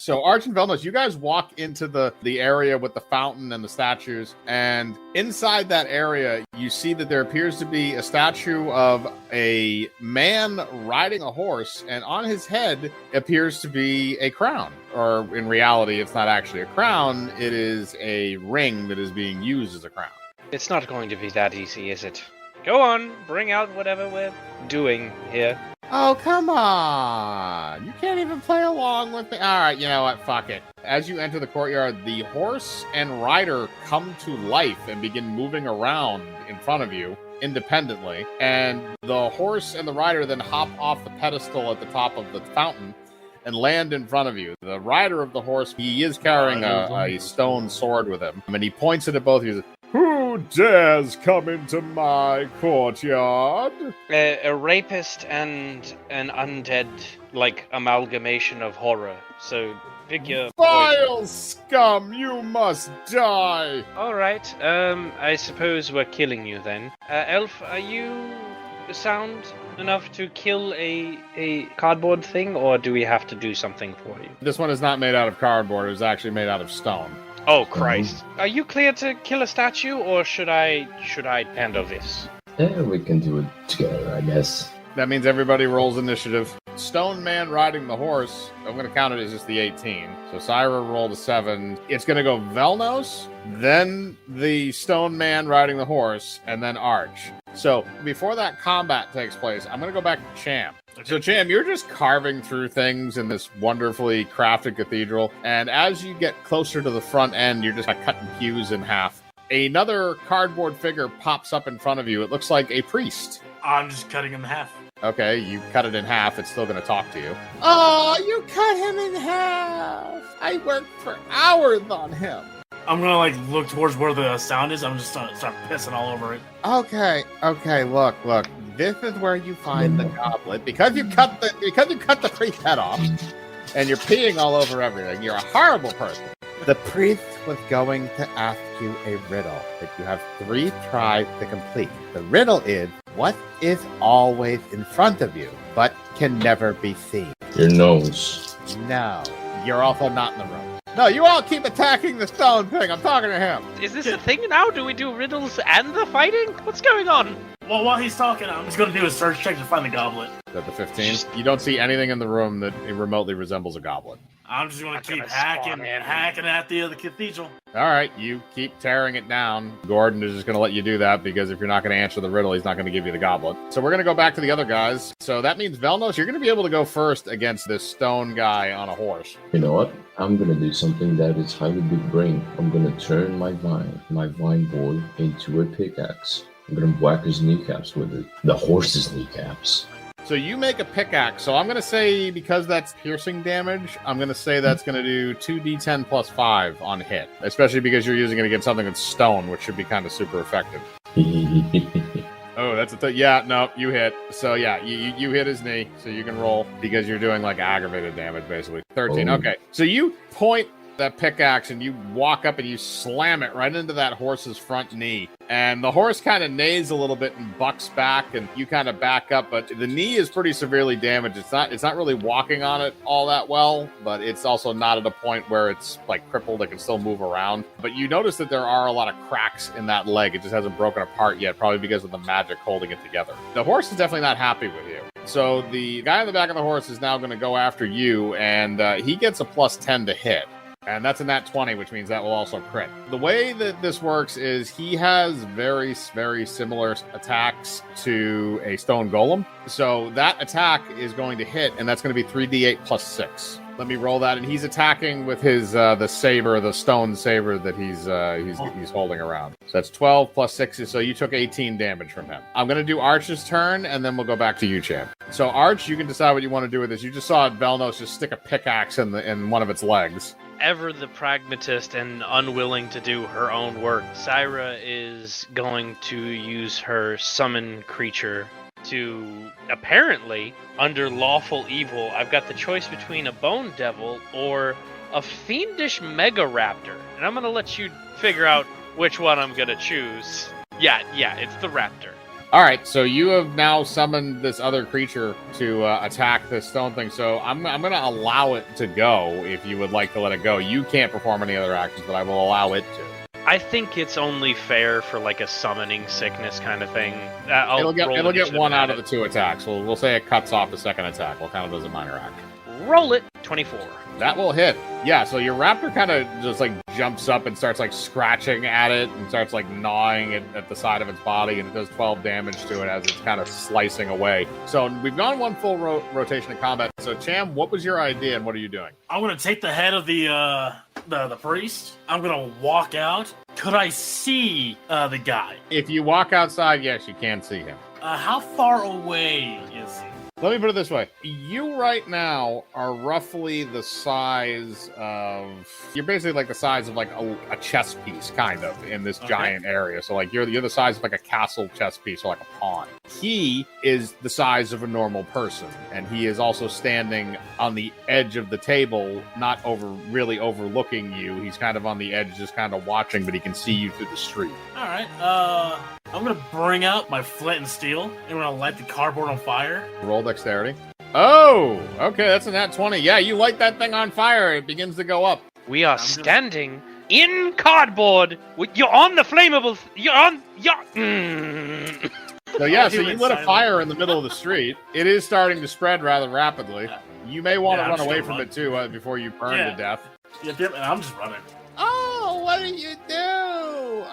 So Arch and Velnos, you guys walk into the area with the fountain and the statues, and inside that area, you see that there appears to be a statue of a man riding a horse, and on his head appears to be a crown. Or in reality, it's not actually a crown, it is a ring that is being used as a crown. It's not going to be that easy, is it? Go on, bring out whatever we're doing here. Oh, come on. You can't even play along with me. All right, you know what? Fuck it. As you enter the courtyard, the horse and rider come to life and begin moving around in front of you independently. And the horse and the rider then hop off the pedestal at the top of the fountain and land in front of you. The rider of the horse, he is carrying a stone sword with him. And he points it at both of you. Who dares come into my courtyard? A rapist and an undead, amalgamation of horror. So, pick your Vile scum, you must die! Alright, I suppose we're killing you then. Elf, are you sound enough to kill a cardboard thing, or do we have to do something for you? This one is not made out of cardboard, it was actually made out of stone. Oh, Christ. Are you clear to kill a statue, or should I handle this? Yeah, we can do it together, I guess. That means everybody rolls initiative. Stone man riding the horse, I'm going to count it as just the 18. So Saira rolled a 7. It's going to go Velnos, then the stone man riding the horse, and then Arch. So before that combat takes place, I'm going to go back to Cham. So Cham, you're just carving through things in this wonderfully crafted cathedral. And as you get closer to the front end, you're just cutting pews in half. Another cardboard figure pops up in front of you. It looks like a priest. I'm just cutting him in half. Okay, you cut it in half. It's still going to talk to you. Oh, you cut him in half. I worked for hours on him. I'm going to look towards where the sound is. I'm just start pissing all over it. Okay, look. This is where you find the goblet. Because you cut the priest head off, and you're peeing all over everything. You're a horrible person. The priest was going to ask you a riddle that you have 3 tries to complete. The riddle is, what is always in front of you, but can never be seen? Your nose. No, you're also not in the room. No, you all keep attacking the stone thing. I'm talking to him. Is this a thing now? Do we do riddles and the fighting? What's going on? Well, while he's talking, I'm just going to do a search check to find the goblet. Is that the 15? You don't see anything in the room that remotely resembles a goblet. I'm just going to keep hacking at the cathedral. All right, you keep tearing it down. Gordon is just going to let you do that because if you're not going to answer the riddle, he's not going to give you the goblet. So we're going to go back to the other guys. So that means, Velnos, you're going to be able to go first against this stone guy on a horse. You know what? I'm going to do something that is highly big brain. I'm going to turn my vine board into a pickaxe. I'm going to whack his kneecaps with it. The horse's kneecaps. So you make a pickaxe. So I'm going to say, because that's piercing damage, I'm going to say that's going to do 2d10 plus 5 on hit. Especially because you're using it against something that's stone, which should be kind of super effective. Oh, that's yeah, no, you hit. So yeah, you hit his knee, so you can roll because you're doing aggravated damage, basically. 13, okay. So you point that pickaxe and you walk up and you slam it right into that horse's front knee. And the horse kind of neighs a little bit and bucks back, and you kind of back up, but the knee is pretty severely damaged. It's not really walking on it all that well, but it's also not at a point where it's crippled. It can still move around. But you notice that there are a lot of cracks in that leg. It just hasn't broken apart yet, probably because of the magic holding it together. The horse is definitely not happy with you. So the guy on the back of the horse is now going to go after you, and he gets a plus 10 to hit. And that's a nat 20, which means that will also crit. The way that this works is he has very, very similar attacks to a stone golem. So that attack is going to hit, and that's going to be 3d8 plus 6. Let me roll that, and he's attacking with his the saber, the stone saber that he's holding around. So that's 12 plus 6, so you took 18 damage from him. I'm going to do Arch's turn, and then we'll go back to you, Cham. So Arch, you can decide what you want to do with this. You just saw Velnos just stick a pickaxe in one of its legs. Ever the pragmatist and unwilling to do her own work, Saira is going to use her summon creature to, apparently, under lawful evil, I've got the choice between a bone devil or a fiendish mega raptor. And I'm going to let you figure out which one I'm going to choose. Yeah, it's the raptor. All right, so you have now summoned this other creature to attack this stone thing. So I'm going to allow it to go if you would like to let it go. You can't perform any other actions, but I will allow it to. I think it's only fair for like a summoning sickness kind of thing. It'll get one out of the 2 attacks. We'll say it cuts off the second attack. We'll count it as a minor act. Roll it. 24. That will hit. Yeah, so your raptor kind of just like jumps up and starts like scratching at it and starts like gnawing it at the side of its body, and it does 12 damage to it as it's kind of slicing away. So we've gone one full rotation of combat. So Cham, what was your idea and what are you doing? I'm gonna take the head of the priest. I'm gonna walk out. Could I see the guy? If you walk outside, yes, you can see him. How far away is he? Let me put it this way. You right now are roughly the size of... You're basically like the size of like a chess piece, kind of, in this giant area. So like you're the size of like a castle chess piece or like a pawn. He is the size of a normal person. And he is also standing on the edge of the table, not really overlooking you. He's kind of on the edge, just kind of watching, but he can see you through the street. All right. I'm gonna bring out my flint and steel, and I'm gonna light the cardboard on fire. Roll dexterity. Oh, okay, that's a nat 20. Yeah, you light that thing on fire, it begins to go up. We are standing in cardboard. You're on the flammable. You're on. So yeah, so you lit a fire in the middle of the street. It is starting to spread rather rapidly. You may want to run away from it too before you burn to death. Yeah, I'm just running. Oh, what did you do?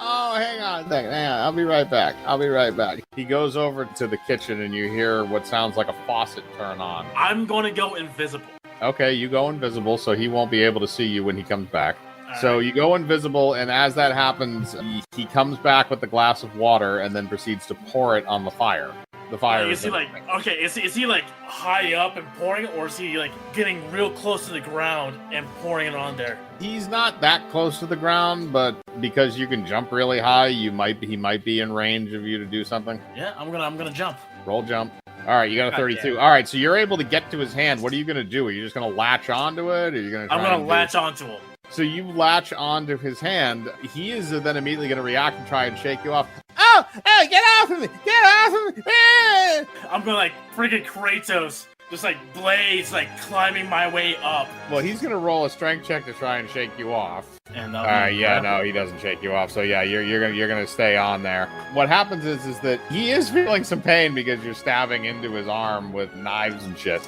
Oh, hang on a second. Hang on. I'll be right back. He goes over to the kitchen and you hear what sounds like a faucet turn on. I'm going to go invisible. Okay, you go invisible, so he won't be able to see you when he comes back. So right. you go invisible, and as that happens, he comes back with the glass of water and then proceeds to pour it on the fire. The fire is he like, okay, is he like high up and pouring it, or is he like getting real close to the ground and pouring it on there? He's not that close to the ground, but because you can jump really high, he might be in range of you to do something. Yeah, I'm gonna jump. Roll jump. All right, you got a 32. All right, so you're able to get to his hand. What are you gonna do? Are you just gonna latch onto it? Or are you gonna? I'm gonna latch onto him. So you latch onto his hand. He is then immediately going to react and try and shake you off. Oh, get off of me! Get off of me! Ah! I'm going like freaking Kratos, just like blades, like climbing my way up. Well, he's going to roll a strength check to try and shake you off. And no, he doesn't shake you off. So yeah, you're gonna stay on there. What happens is that he is feeling some pain because you're stabbing into his arm with knives and shit.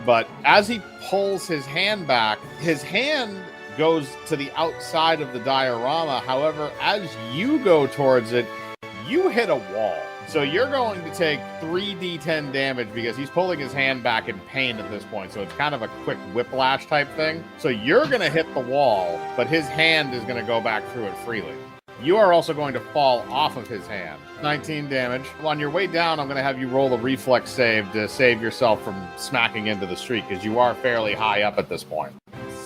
But as he pulls his hand back, his hand goes to the outside of the diorama. However, as you go towards it, you hit a wall. So you're going to take 3d10 damage because he's pulling his hand back in pain at this point. So it's kind of a quick whiplash type thing. So you're going to hit the wall, but his hand is going to go back through it freely. You are also going to fall off of his hand. 19 damage. On your way down, I'm going to have you roll a reflex save to save yourself from smacking into the street because you are fairly high up at this point.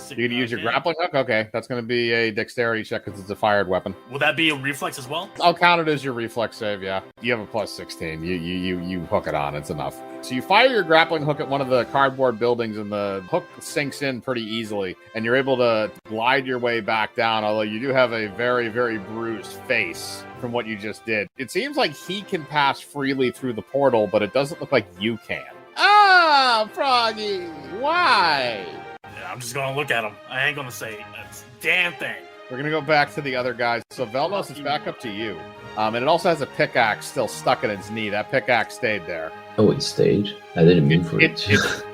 You're going to use your grappling hook? Okay, that's going to be a dexterity check because it's a fired weapon. Will that be a reflex as well? I'll count it as your reflex save, yeah. You have a plus 16. You hook it on. It's enough. So you fire your grappling hook at one of the cardboard buildings, and the hook sinks in pretty easily, and you're able to glide your way back down, although you do have a very, very bruised face from what you just did. It seems like he can pass freely through the portal, but it doesn't look like you can. Ah, Froggy! Why? Yeah, I'm just gonna look at him. I ain't gonna say a damn thing. We're gonna go back to the other guys. So Velnos, it's back up to you. And it also has a pickaxe still stuck in its knee. That pickaxe stayed there. Oh, it stayed? I didn't mean for it.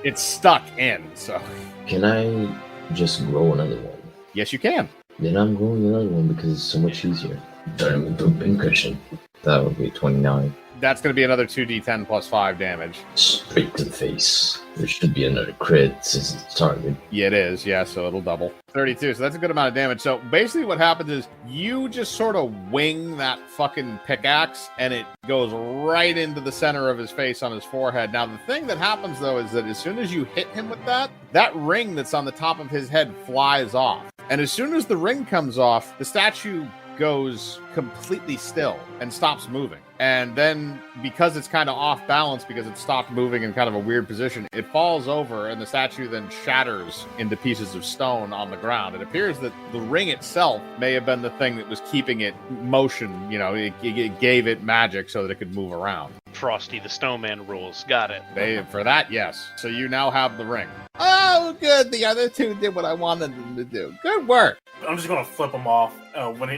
It's stuck in, so... Can I just grow another one? Yes, you can. Then I'm growing another one because it's so much easier. Turn him into a pincushion. That would be 29. That's going to be another 2d10 plus 5 damage. Straight to the face. There should be another crit since it's targeted. Yeah, it is. Yeah, so it'll double. 32, so that's a good amount of damage. So basically what happens is you just sort of wing that fucking pickaxe, and it goes right into the center of his face on his forehead. Now, the thing that happens, though, is that as soon as you hit him with that, that ring that's on the top of his head flies off. And as soon as the ring comes off, the statue goes completely still and stops moving. And then, because it's kind of off balance, because it stopped moving in kind of a weird position, it falls over, and the statue then shatters into pieces of stone on the ground. It appears that the ring itself may have been the thing that was keeping it motion. You know, it gave it magic so that it could move around. Frosty the Snowman rules. Got it. For that, yes. So you now have the ring. Oh, good. The other two did what I wanted them to do. Good work. I'm just gonna flip him off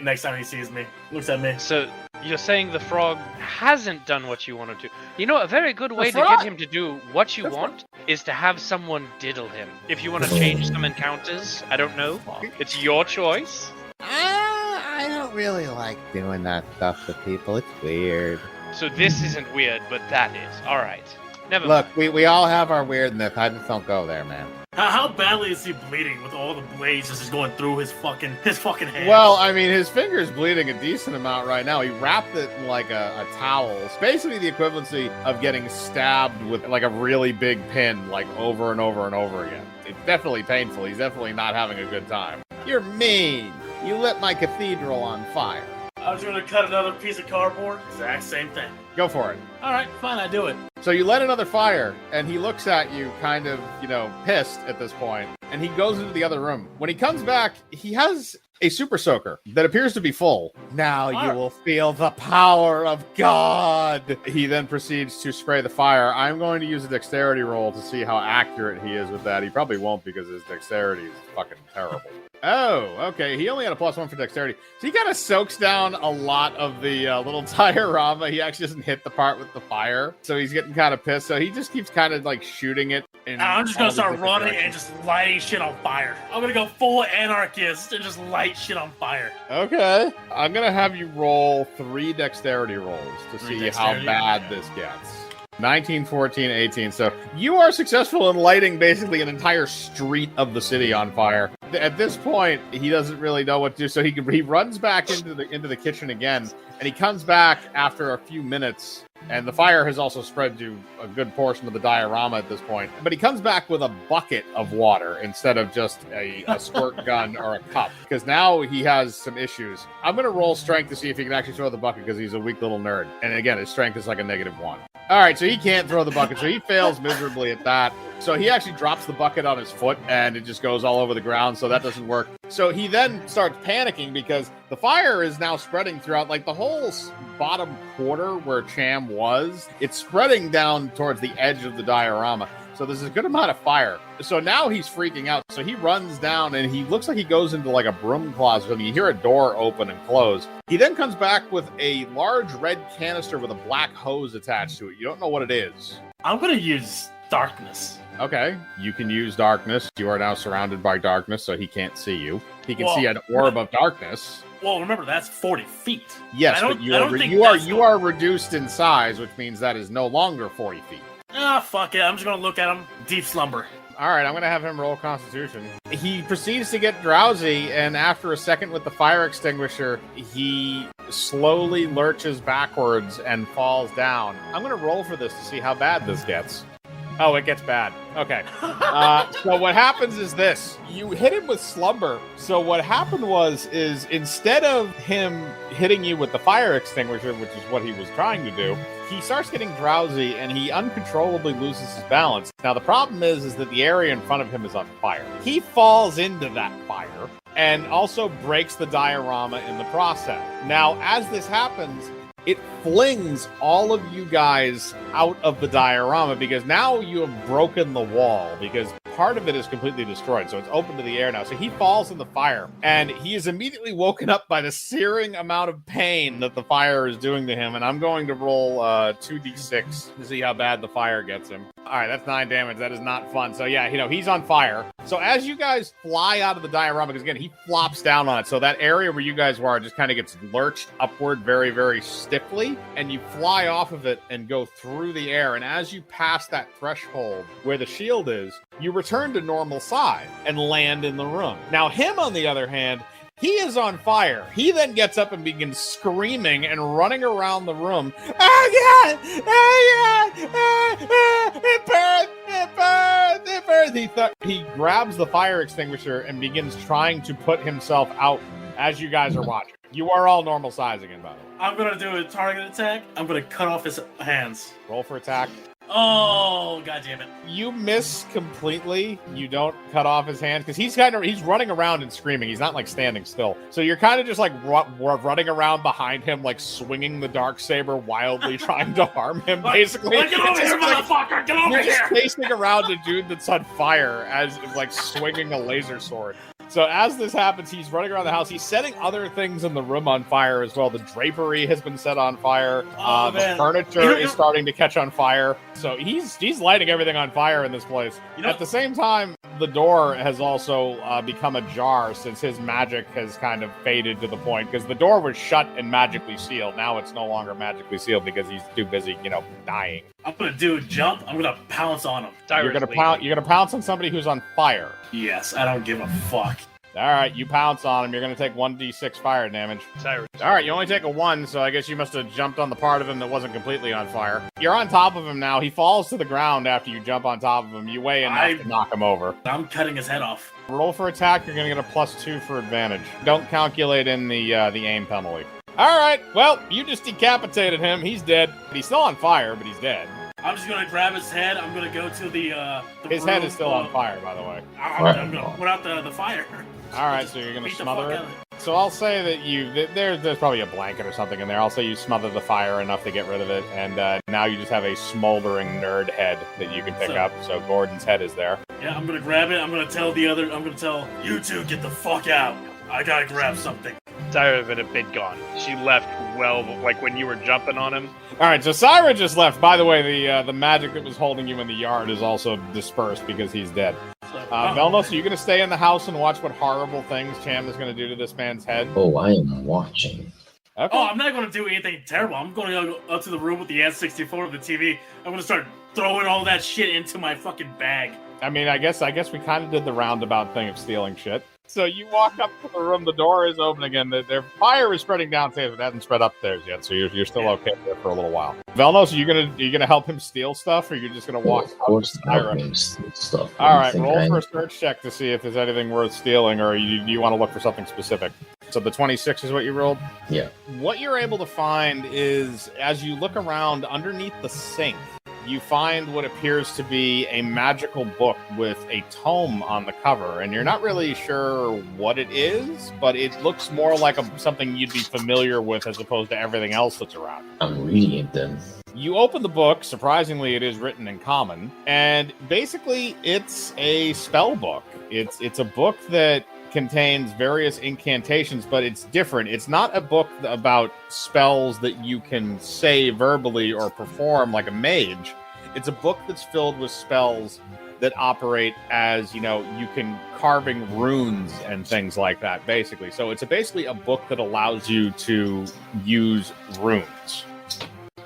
next time he sees me. Looks at me. So you're saying the frog hasn't done what you wanted to. You know, a very good way to frog- get him to do what you want is to have someone diddle him. If you want to change some encounters, I don't know. It's your choice. I don't really like doing that stuff to people. It's weird. So this isn't weird, but that is. All right. Never Look, mind. we all have our weirdness. I just don't go there, man. How badly is he bleeding with all the blades just going through his fucking hand? Well, I mean, his finger's bleeding a decent amount right now. He wrapped it in like a towel. It's basically the equivalency of getting stabbed with like a really big pin, like over and over and over again. It's definitely painful. He's definitely not having a good time. You're mean. You lit my cathedral on fire. I was gonna cut another piece of cardboard. Exact same thing. Go for it. All right, fine, I do it. So you light another fire, and he looks at you kind of, pissed at this point, and he goes into the other room. When he comes back, he has a super soaker that appears to be full. Now you will feel the power of God. He then proceeds to spray the fire. I'm going to use a dexterity roll to see how accurate he is with that. He probably won't because his dexterity is fucking terrible. Oh, okay. He only had a +1 for dexterity. So he kind of soaks down a lot of the little diorama. He actually doesn't hit the part with the fire. So he's getting kind of pissed. So he just keeps kind of like shooting it. I'm just going to start running and just lighting shit on fire. I'm going to go full anarchist and just light shit on fire. Okay. I'm going to have you roll 3 dexterity rolls to see how bad this gets. 19, 14, 18. So you are successful in lighting basically an entire street of the city on fire. At this point, he doesn't really know what to do. So he runs back into the kitchen again, and he comes back after a few minutes. And the fire has also spread to a good portion of the diorama at this point. But he comes back with a bucket of water instead of just a squirt gun or a cup. Because now he has some issues. I'm going to roll strength to see if he can actually throw the bucket because he's a weak little nerd. And again, his strength is like a -1. All right, so he can't throw the bucket. So he fails miserably at that. So he actually drops the bucket on his foot and it just goes all over the ground. So that doesn't work. So he then starts panicking because the fire is now spreading throughout like the whole bottom quarter where Cham was. It's spreading down towards the edge of the diorama. So there's a good amount of fire. So now he's freaking out. So he runs down and he looks like he goes into like a broom closet. And you hear a door open and close. He then comes back with a large red canister with a black hose attached to it. You don't know what it is. I'm going to use darkness. Okay, you can use darkness. You are now surrounded by darkness, so he can't see you. He can see an orb of darkness. Well, remember, that's 40 feet. Yes, but you are reduced in size, which means that is no longer 40 feet. Ah, fuck it. I'm just going to look at him. Deep slumber. All right, I'm going to have him roll Constitution. He proceeds to get drowsy, and after a second with the fire extinguisher, he slowly lurches backwards and falls down. I'm going to roll for this to see how bad this gets. Oh, it gets bad. Okay. So what happens is this. You hit him with slumber. So what happened is instead of him hitting you with the fire extinguisher, which is what he was trying to do, he starts getting drowsy and he uncontrollably loses his balance. Now, the problem is that the area in front of him is on fire. He falls into that fire and also breaks the diorama in the process. Now, as this happens, it flings all of you guys out of the diorama because now you have broken the wall because part of it is completely destroyed. So it's open to the air now. So he falls in the fire and he is immediately woken up by the searing amount of pain that the fire is doing to him. And I'm going to roll 2d6 to see how bad the fire gets him. All right, that's 9 damage. That is not fun. So yeah, he's on fire. So as you guys fly out of the diorama, because again, he flops down on it. So that area where you guys were just kind of gets lurched upward very, very stiffly. And you fly off of it and go through the air. And as you pass that threshold where the shield is, you return to normal size and land in the room. Now, him, on the other hand, he is on fire. He then gets up and begins screaming and running around the room. Oh, God! Oh, God! It burns! It burns! It burns! He grabs the fire extinguisher and begins trying to put himself out as you guys are watching. You are all normal size again, by the way. I'm gonna do a target attack. I'm gonna cut off his hands. Roll for attack. Oh, god damn it. You miss completely. You don't cut off his hands because he's running around and screaming. He's not like standing still. So you're kind of just like running around behind him, like swinging the Darksaber wildly, trying to harm him. Basically, Get over here, motherfucker! Get over you're just here! chasing around a dude that's on fire as like swinging a laser sword. So as this happens, he's running around the house. He's setting other things in the room on fire as well. The drapery has been set on fire. The furniture is starting to catch on fire. So he's lighting everything on fire in this place. At the same time, the door has also become ajar since his magic has kind of faded to the point because the door was shut and magically sealed. Now it's no longer magically sealed because he's too busy, dying. I'm gonna do a jump. I'm gonna pounce on him. You're gonna pounce on somebody who's on fire. Yes, I don't give a fuck. All right, you pounce on him. You're going to take 1d6 fire damage. Saira. All right, you only take a 1, so I guess you must have jumped on the part of him that wasn't completely on fire. You're on top of him now. He falls to the ground after you jump on top of him. You weigh enough to knock him over. I'm cutting his head off. Roll for attack. You're going to get a +2 for advantage. Don't calculate in the aim penalty. All right, well, you just decapitated him. He's dead. He's still on fire, but he's dead. I'm just gonna grab his head. I'm gonna go to the his room, head is still on fire, by the way. I'm gonna put out the fire. All right, so you're gonna Beat the smother fuck it. out of So I'll say that there's probably a blanket or something in there. I'll say you smother the fire enough to get rid of it, and now you just have a smoldering nerd head that you can pick up. So Gordon's head is there. Yeah, I'm gonna grab it. I'm gonna tell you two, get the fuck out. I gotta grab something. Saira had a bit gone. She left like when you were jumping on him. All right, so Saira just left. By the way, the magic that was holding you in the yard is also dispersed because he's dead. Velnos, are you going to stay in the house and watch what horrible things Cham is going to do to this man's head? Oh, I am watching. Okay. Oh, I'm not going to do anything terrible. I'm going to go up to the room with the N64 of the TV. I'm going to start throwing all that shit into my fucking bag. I mean, I guess we kind of did the roundabout thing of stealing shit. So you walk up to the room, the door is open again. Their fire is spreading downstairs, but it hasn't spread upstairs yet. So you're still okay there for a little while. Velnos, are you gonna help him steal stuff, or you're just gonna walk? Of course, stuff. All right, roll for a search check to see if there's anything worth stealing, or you want to look for something specific. So the 26 is what you rolled? Yeah. What you're able to find is, as you look around underneath the sink, you find what appears to be a magical book with a tome on the cover, and you're not really sure what it is, but it looks more like something you'd be familiar with as opposed to everything else that's around. I'm reading it then. You open the book, surprisingly it is written in common, and basically it's a spell book. It's a book that contains various incantations, but it's different. It's not a book about spells that you can say verbally or perform like a mage. It's a book that's filled with spells that operate as, you can carving runes and things like that, basically. So it's basically a book that allows you to use runes.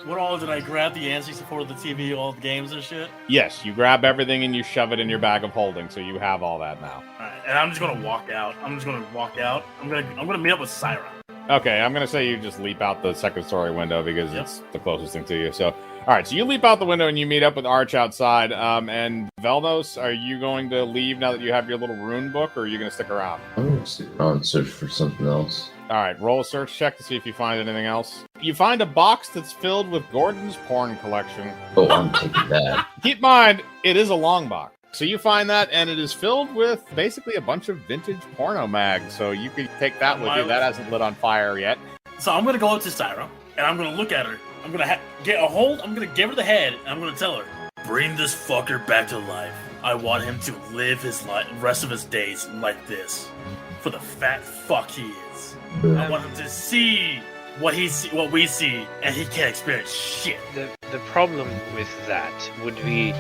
What all did I grab? The N64, the TV, all the games and shit? Yes, you grab everything and you shove it in your bag of holding, so you have all that now. Alright, and I'm just gonna walk out. I'm gonna meet up with Saira. Okay, I'm gonna say you just leap out the second story window because it's the closest thing to you. So, all right, so you leap out the window and you meet up with Arch outside. And Velnos, are you going to leave now that you have your little rune book, or are you gonna stick around? I'm gonna stick around and search for something else. All right, roll a search check to see if you find anything else. You find a box that's filled with Gordon's porn collection. Oh, I'm taking that. Keep in mind, it is a long box. So you find that, and it is filled with basically a bunch of vintage porno mags. So you can take that with you. That hasn't lit on fire yet. So I'm going to go up to Saira, and I'm going to look at her. I'm going to get a hold. I'm going to give her the head, and I'm going to tell her, bring this fucker back to life. I want him to live his rest of his days like this. For the fat fuck he is. I want him to see what we see, and he can't experience shit. The problem with that would be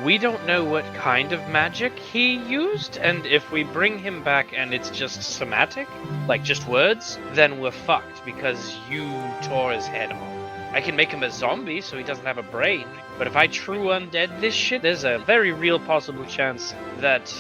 we don't know what kind of magic he used, and if we bring him back and it's just somatic, like just words, then we're fucked because you tore his head off. I can make him a zombie so he doesn't have a brain, but if I true undead this shit, there's a very real possible chance that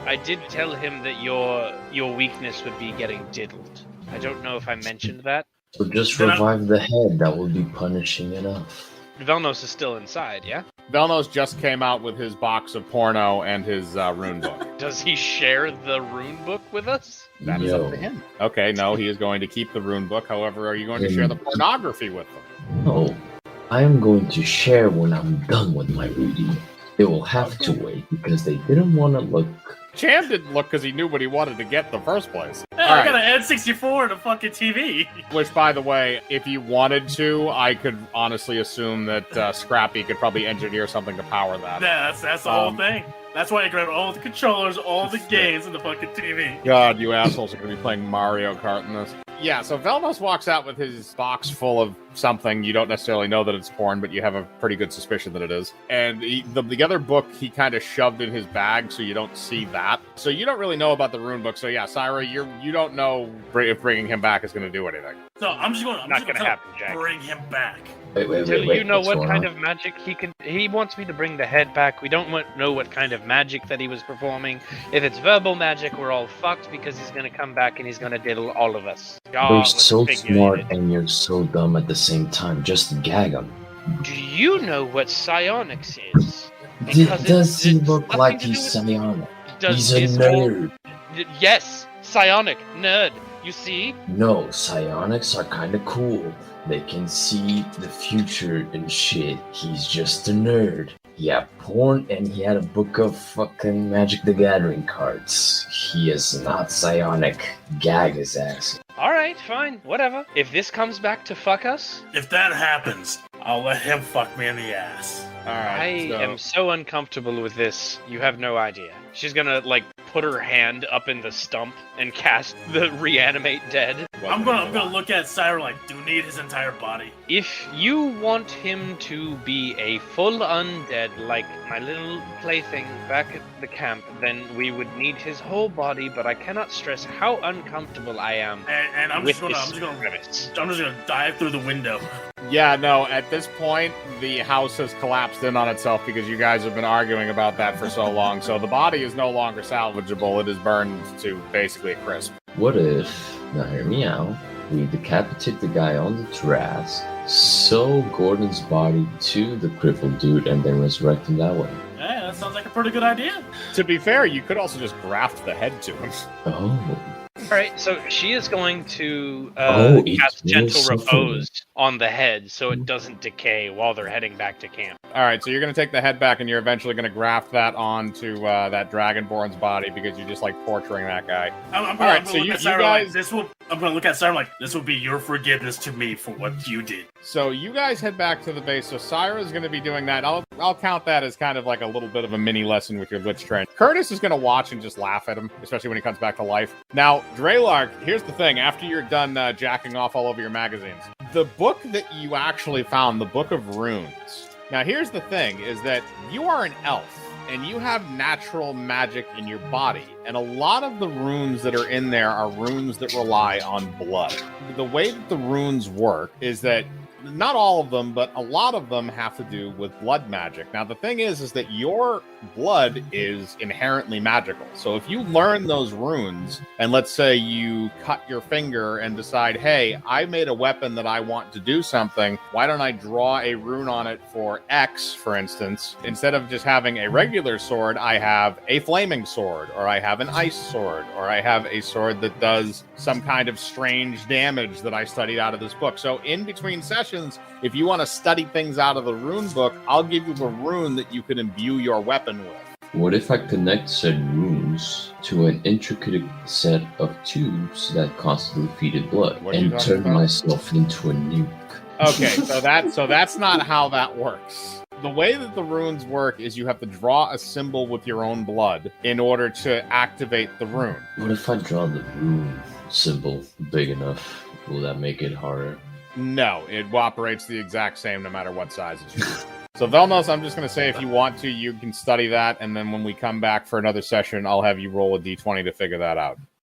I did tell him that your weakness would be getting diddled. I don't know if I mentioned that. So just revive the head. That will be punishing enough. Velnos is still inside, yeah? Velnos just came out with his box of porno and his rune book. Does he share the rune book with us? That is up to him. Okay, no, he is going to keep the rune book. However, are you going to share the pornography with them? No, I am going to share when I'm done with my reading. They will have to wait because they didn't want to look. Cham didn't look because he knew what he wanted to get in the first place. Hey, I got an N64 and a fucking TV. Which, by the way, if you wanted to, I could honestly assume that Scrappy could probably engineer something to power that. Yeah, that's the whole thing. That's why I grabbed all the controllers, all the games, and the fucking TV. God, you assholes are going to be playing Mario Kart in this. Yeah, so Velnos walks out with his box full of something. You don't necessarily know that it's porn, but you have a pretty good suspicion that it is. And the other book he kind of shoved in his bag, so you don't see that. So you don't really know about the rune book. So yeah, Saira, you don't know if bringing him back is going to do anything. So I'm just going to happen, Jack. Bring him back. Wait, You know what kind of magic he can... He wants me to bring the head back. We don't know what kind of magic that he was performing. If it's verbal magic, we're all fucked because he's going to come back and he's going to diddle all of us. You're so smart and you're so dumb at the same time. Just gag him. Do you know what psionics is? Does he look like he's psionic? He's a nerd. Yes, psionic, nerd. You see? No, psionics are kind of cool. They can see the future and shit. He's just a nerd. He had porn and he had a book of fucking Magic the Gathering cards. He is not psionic. Gag his ass. Alright, fine, whatever. If this comes back to fuck us... If that happens, I'll let him fuck me in the ass. Alright, I am so uncomfortable with this, you have no idea. She's gonna, put her hand up in the stump and cast the reanimate dead. I'm gonna look at Saira like, do you need his entire body? If you want him to be a full undead like my little plaything back at the camp, then we would need his whole body, but I cannot stress how uncomfortable I am And I'm with just gonna premise. dive through the window. Yeah, no, at this point, the house has collapsed in on itself because you guys have been arguing about that for so long. So the body is no longer salvageable. It is burned to basically a crisp. What if, now hear me out, we decapitate the guy on the terrace, sew Gordon's body to the crippled dude, and then resurrect him that way? Yeah, that sounds like a pretty good idea. To be fair, you could also just graft the head to him. Oh. Alright, so she is going to It's cast really Gentle suffering. Repose on the head so it doesn't decay while they're heading back to camp. All right, so you're going to take the head back and you're eventually going to graft that onto that Dragonborn's body because you just like torturing that guy. I'm right, gonna so look you at Saira guys- I'm gonna look at Saira like, this will be your forgiveness to me for what you did. So you guys head back to the base. So Saira's going to be doing that. I'll count that as kind of like a little bit of a mini lesson with your Lich Train. Curtis is going to watch and just laugh at him, especially when he comes back to life. Now, Drelark, here's the thing. After you're done jacking off all over your magazines, the book that you actually found, the Book of Runes. Now, here's the thing, is that you are an elf. And you have natural magic in your body. And a lot of the runes that are in there are runes that rely on blood. The way that the runes work is that not all of them, but a lot of them have to do with blood magic. Now, the thing is that your blood is inherently magical. So if you learn those runes, and let's say you cut your finger and decide, hey, I made a weapon that I want to do something, why don't I draw a rune on it for X, for instance? Instead of just having a regular sword, I have a flaming sword, or I have an ice sword, or I have a sword that does some kind of strange damage that I studied out of this book. So in between sessions, if you want to study things out of the rune book, I'll give you a rune that you can imbue your weapon with. What if I connect said runes to an intricate set of tubes that constantly feed blood What are you and talking turn about? myself into a nuke? Okay, so that's not how that works. The way that the runes work is you have to draw a symbol with your own blood in order to activate the rune. What if I draw the rune symbol big enough? Will that make it harder? No, it operates the exact same no matter what size it's used. So Velnos, I'm just going to say if you want to, you can study that, and then when we come back for another session, I'll have you roll a d20 to figure that out.